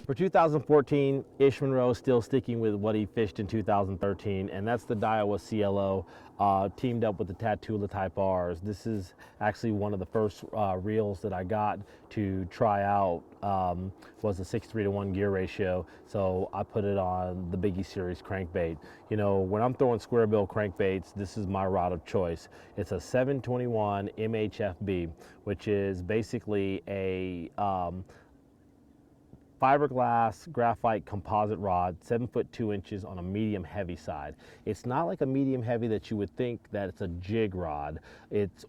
For 2014, Ish Monroe is still sticking with what he fished in 2013, and that's the Daiwa CLO, teamed up with the Tatula Type Rs. This is actually one of the first reels that I got to try out, was a 6:3 to 1 gear ratio, so I put it on the Biggie Series crankbait. You know, when I'm throwing square bill crankbaits, this is my rod of choice. It's a 721 MHFB, which is basically a fiberglass graphite composite rod, 7'2" on a medium heavy side. It's not like a medium heavy that you would think that it's a jig rod,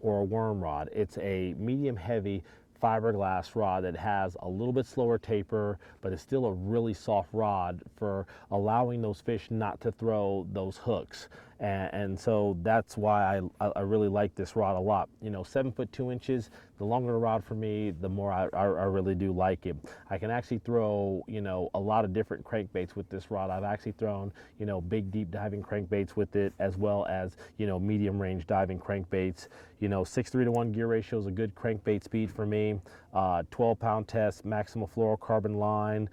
or a worm rod. It's a medium heavy fiberglass rod that has a little bit slower taper, but it's still a really soft rod for allowing those fish not to throw those hooks. And so that's why I really like this rod a lot. You know, 7'2", the longer the rod for me, the more I really do like it. I can actually throw, you know, a lot of different crankbaits with this rod. I've actually thrown, you know, big deep diving crankbaits with it, as well as, you know, medium range diving crankbaits. You know, 6:3 to 1 gear ratio is a good crankbait speed for me. 12-pound test, maximum fluorocarbon line,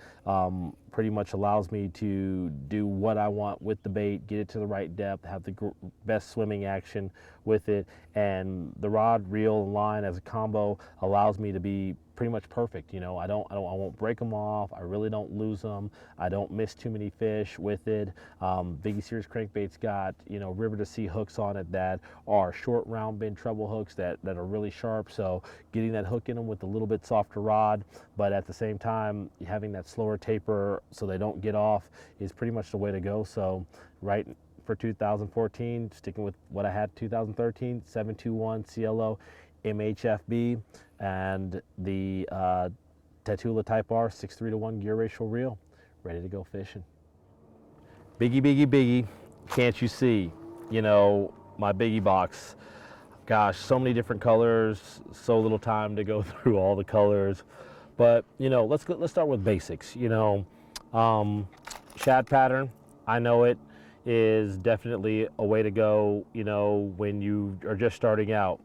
pretty much allows me to do what I want with the bait, get it to the right depth, have the best swimming action with it, and the rod, reel, and line as a combo allows me to be pretty much perfect. You know, I won't break them off. I really don't lose them. I don't miss too many fish with it. Biggie Series crankbaits got, you know, river to sea hooks on it that are short round bend treble hooks that are really sharp. So getting that hook in them with a little bit softer rod, but at the same time having that slower taper so they don't get off, is pretty much the way to go. So right for 2014, sticking with what I had 2013, 721 CLO MHFB and the Tatula Type R 6:3 to 1 gear ratio reel, ready to go fishing. Biggie, biggie, biggie, can't you see? You know, my biggie box. Gosh, so many different colors, so little time to go through all the colors. But, you know, let's start with basics. You know, shad pattern, I know it is definitely a way to go, you know, when you are just starting out.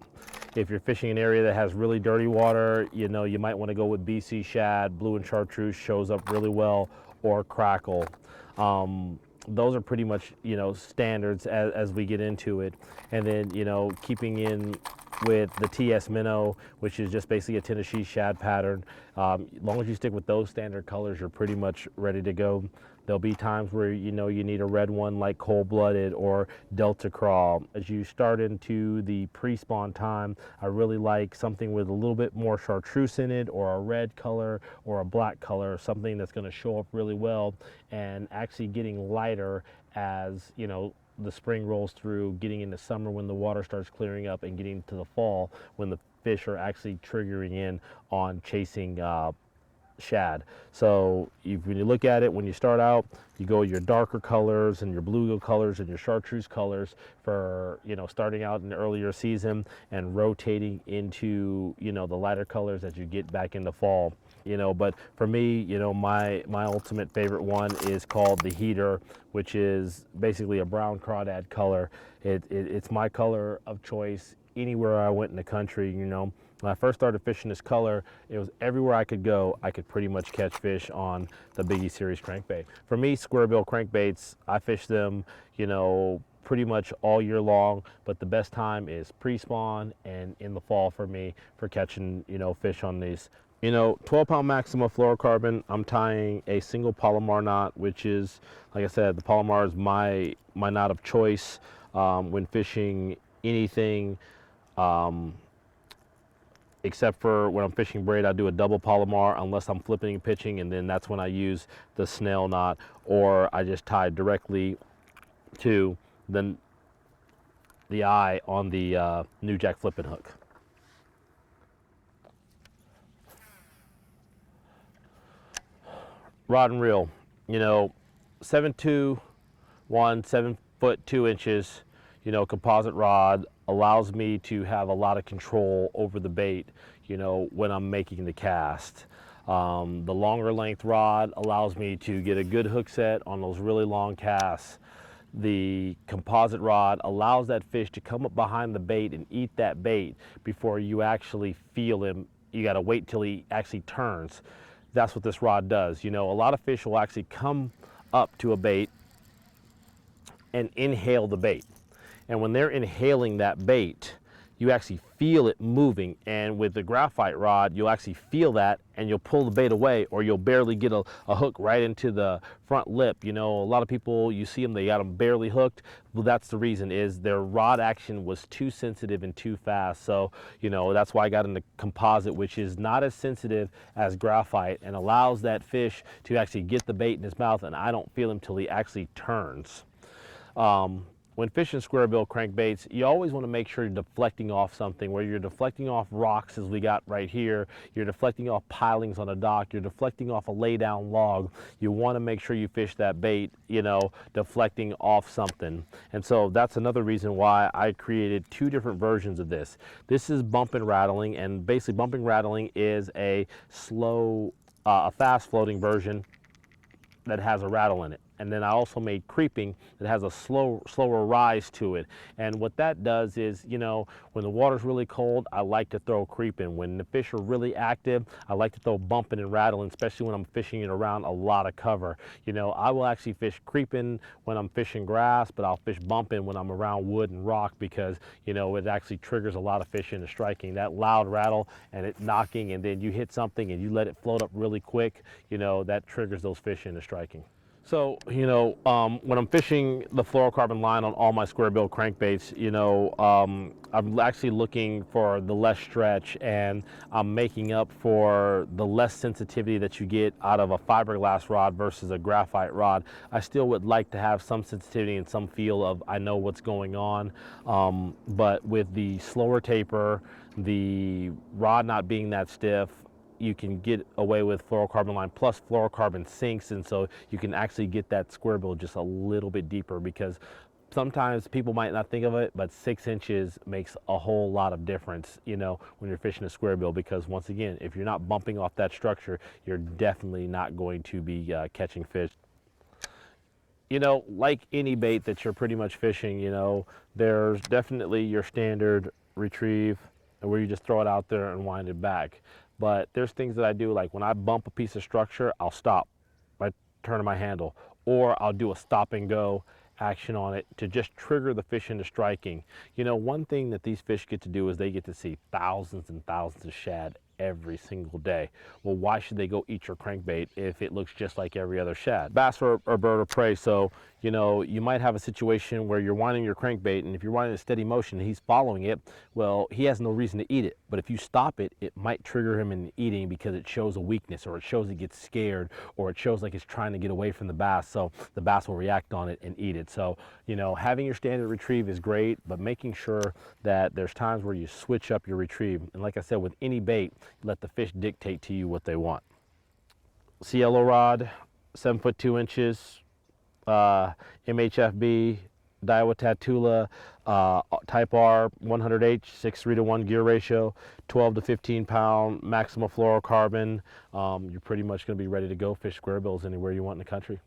If you're fishing an area that has really dirty water, you know, you might want to go with BC shad. Blue and chartreuse shows up really well, or crackle. Those are pretty much, you know, standards as we get into it. And then, you know, keeping in with the TS Minnow, which is just basically a Tennessee shad pattern. As long as you stick with those standard colors, you're pretty much ready to go. There'll be times where, you know, you need a red one like cold-blooded or Delta Crawl. As you start into the pre-spawn time, I really like something with a little bit more chartreuse in it, or a red color or a black color, something that's going to show up really well and actually getting lighter as, you know, the spring rolls through, getting into summer when the water starts clearing up, and getting to the fall when the fish are actually triggering in on chasing shad. So when you look at it, when you start out, you go your darker colors and your bluegill colors and your chartreuse colors for, you know, starting out in the earlier season, and rotating into, you know, the lighter colors as you get back into fall. You know, but for me, you know, my ultimate favorite one is called the Heater, which is basically a brown crawdad color. It's my color of choice anywhere I went in the country. You know, when I first started fishing this color, it was everywhere I could go, I could pretty much catch fish on the Biggie Series crankbait. For me, square bill crankbaits, I fish them, you know, pretty much all year long, but the best time is pre-spawn and in the fall for me for catching, you know, fish on these. You know, 12-pound maximum fluorocarbon, I'm tying a single Palomar knot, which is, like I said, the Palomar is my knot of choice when fishing anything, except for when I'm fishing braid. I do a double Palomar unless I'm flipping and pitching, and then that's when I use the snail knot, or I just tie directly to the eye on the new jack flipping hook. Rod and reel, you know, 7'2", 7'2", you know, composite rod allows me to have a lot of control over the bait, you know, when I'm making the cast. The longer length rod allows me to get a good hook set on those really long casts. The composite rod allows that fish to come up behind the bait and eat that bait before you actually feel him. You got to wait till he actually turns. that's what this rod does. You know, a lot of fish will actually come up to a bait and inhale the bait. And when they're inhaling that bait, you actually feel it moving. And with the graphite rod, you'll actually feel that, and you'll pull the bait away, or you'll barely get a hook right into the front lip. You know, a lot of people, you see them, they got them barely hooked. Well, that's the reason, is their rod action was too sensitive and too fast. So, you know, that's why I got into composite, which is not as sensitive as graphite and allows that fish to actually get the bait in his mouth, and I don't feel him till he actually turns. When fishing squarebill crankbaits, you always want to make sure you're deflecting off something, where you're deflecting off rocks, as we got right here, you're deflecting off pilings on a dock, you're deflecting off a lay down log. You want to make sure you fish that bait, you know, deflecting off something. And so that's another reason why I created two different versions of this. This is bump and rattling, and basically bumping rattling is a slow, a fast floating version that has a rattle in it. And then I also made creeping that has a slower rise to it. And what that does is, you know, when the water's really cold, I like to throw creeping. When the fish are really active, I like to throw bumping and rattling, especially when I'm fishing it around a lot of cover. You know, I will actually fish creeping when I'm fishing grass, but I'll fish bumping when I'm around wood and rock, because, you know, it actually triggers a lot of fish into striking. That loud rattle and it knocking, and then you hit something and you let it float up really quick, you know, that triggers those fish into striking. So, you know, when I'm fishing the fluorocarbon line on all my squarebill crankbaits, you know, I'm actually looking for the less stretch, and I'm making up for the less sensitivity that you get out of a fiberglass rod versus a graphite rod. I still would like to have some sensitivity and some feel of I know what's going on, but with the slower taper, the rod not being that stiff, you can get away with fluorocarbon line, plus fluorocarbon sinks, and so you can actually get that squarebill just a little bit deeper, because sometimes people might not think of it, but 6 inches makes a whole lot of difference, you know, when you're fishing a squarebill, because once again, if you're not bumping off that structure, you're definitely not going to be catching fish. You know, like any bait that you're pretty much fishing, you know, there's definitely your standard retrieve where you just throw it out there and wind it back. But there's things that I do, like when I bump a piece of structure, I'll stop by turning my handle, or I'll do a stop and go action on it to just trigger the fish into striking. You know, one thing that these fish get to do is they get to see thousands and thousands of shad every single day. Well, why should they go eat your crankbait if it looks just like every other shad? Bass are a bird of prey, so you know, you might have a situation where you're winding your crankbait, and if you're winding a steady motion and he's following it, well, he has no reason to eat it. But if you stop it, it might trigger him in eating, because it shows a weakness, or it shows he gets scared, or it shows like it's trying to get away from the bass, so the bass will react on it and eat it. So, you know, having your standard retrieve is great, but making sure that there's times where you switch up your retrieve. And like I said, with any bait, let the fish dictate to you what they want. Cielo rod, 7 foot 2 inches, MHFB, Daiwa Tatula, Type R, 100H, 6:3-to-1 gear ratio, 12 to 15 pound maximum fluorocarbon. You're pretty much going to be ready to go fish squarebills anywhere you want in the country.